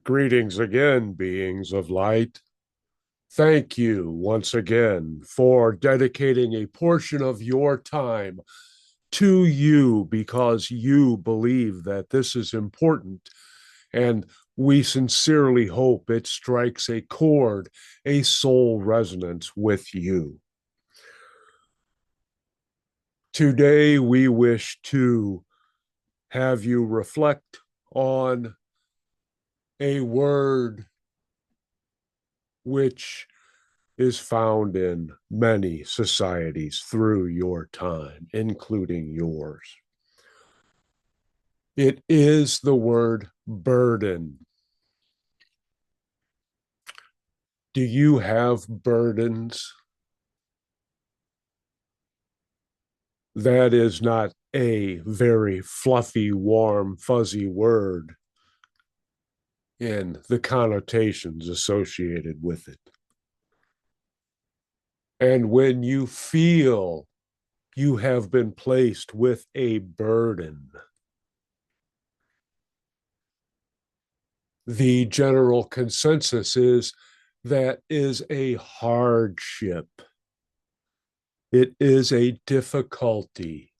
Greetings again, beings of light. Thank you once again for dedicating a portion of your time to you because you believe that this is important. And we sincerely hope it strikes a chord, a soul resonance with you. Today, we wish to have you reflect on a word which is found in many societies through your time, including yours. It is the word burden. Do you have burdens? That is not a very fluffy, warm, fuzzy word in the connotations associated with it. And when you feel you have been placed with a burden, the general consensus is that is a hardship. It is a difficulty.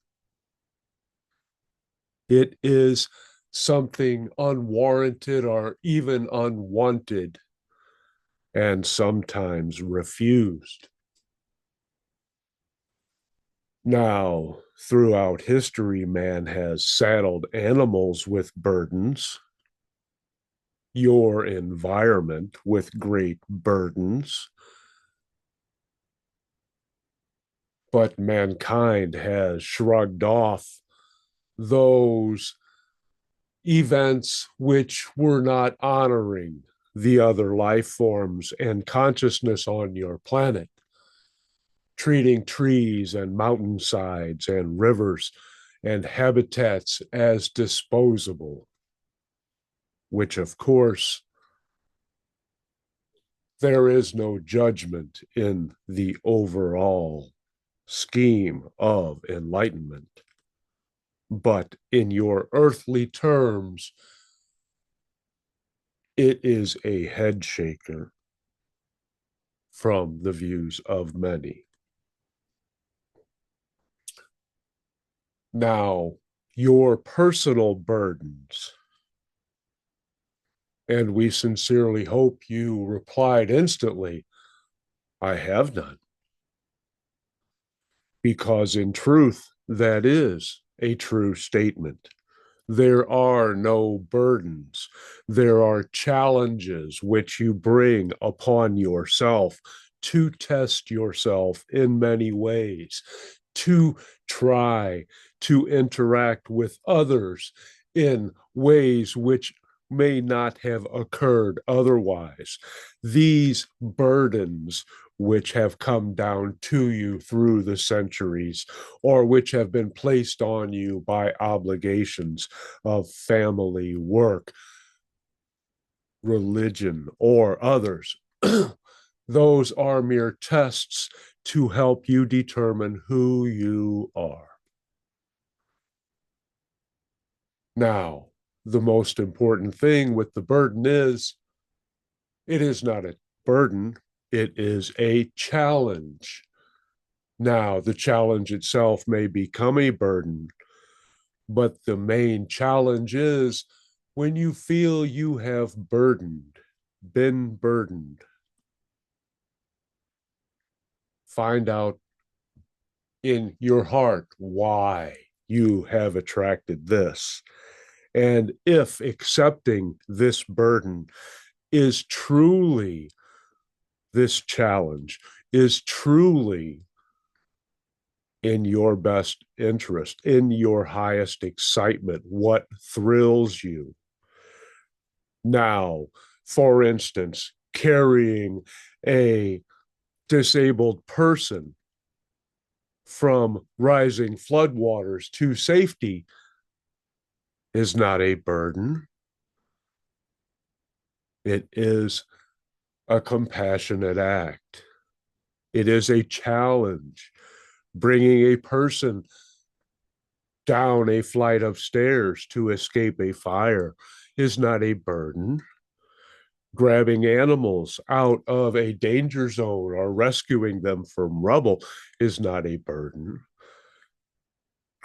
It is something unwarranted or even unwanted and sometimes refused. Now, throughout history, man has saddled animals with burdens, your environment with great burdens, but mankind has shrugged off those events which were not honoring the other life forms and consciousness on your planet, treating trees and mountainsides and rivers and habitats as disposable, which, of course, there is no judgment in the overall scheme of enlightenment. But in your earthly terms, it is a head shaker from the views of many. Now, your personal burdens, and we sincerely hope you replied instantly, I have none. Because in truth, that is a true statement. There are no burdens. There are challenges which you bring upon yourself to test yourself in many ways, to try to interact with others in ways which may not have occurred otherwise. These burdens which have come down to you through the centuries, or which have been placed on you by obligations of family, work, religion, or others. Those are mere tests to help you determine who you are. Now, the most important thing with the burden is it is not a burden, it is a challenge. Now, the challenge itself may become a burden, but the main challenge is when you feel you have been burdened, find out in your heart why you have attracted this. And if accepting this burden is truly this challenge, is truly in your best interest, in your highest excitement, what thrills you. Now, for instance, carrying a disabled person from rising floodwaters to safety is not a burden. It is a compassionate act. It is a challenge. Bringing a person down a flight of stairs to escape a fire is not a burden. Grabbing animals out of a danger zone or rescuing them from rubble is not a burden.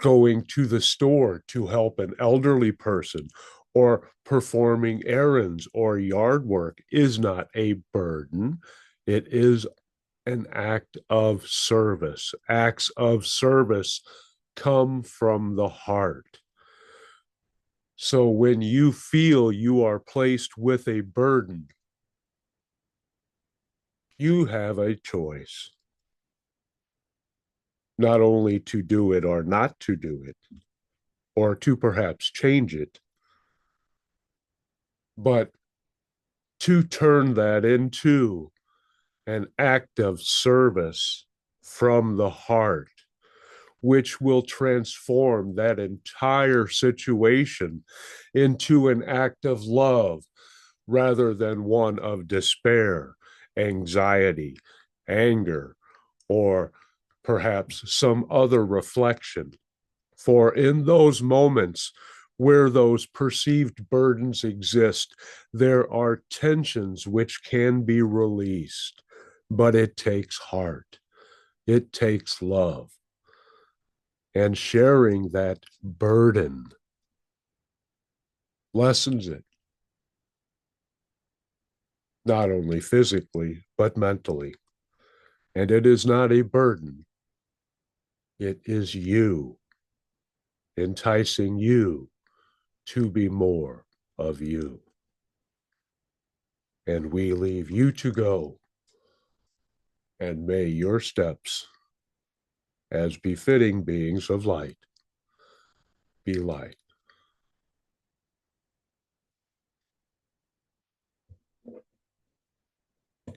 Going to the store to help an elderly person or performing errands or yard work is not a burden. It is an act of service. Acts of service come from the heart. So when you feel you are placed with a burden, you have a choice, not only to do it or not to do it, or to perhaps change it, but to turn that into an act of service from the heart, which will transform that entire situation into an act of love rather than one of despair, anxiety, anger, or perhaps some other reflection. For in those moments where those perceived burdens exist, there are tensions which can be released, but it takes heart, it takes love. And sharing that burden lessens it, not only physically, but mentally. And it is not a burden, it is you, enticing you to be more of you. And we leave you to go, and may your steps, as befitting beings of light, be light.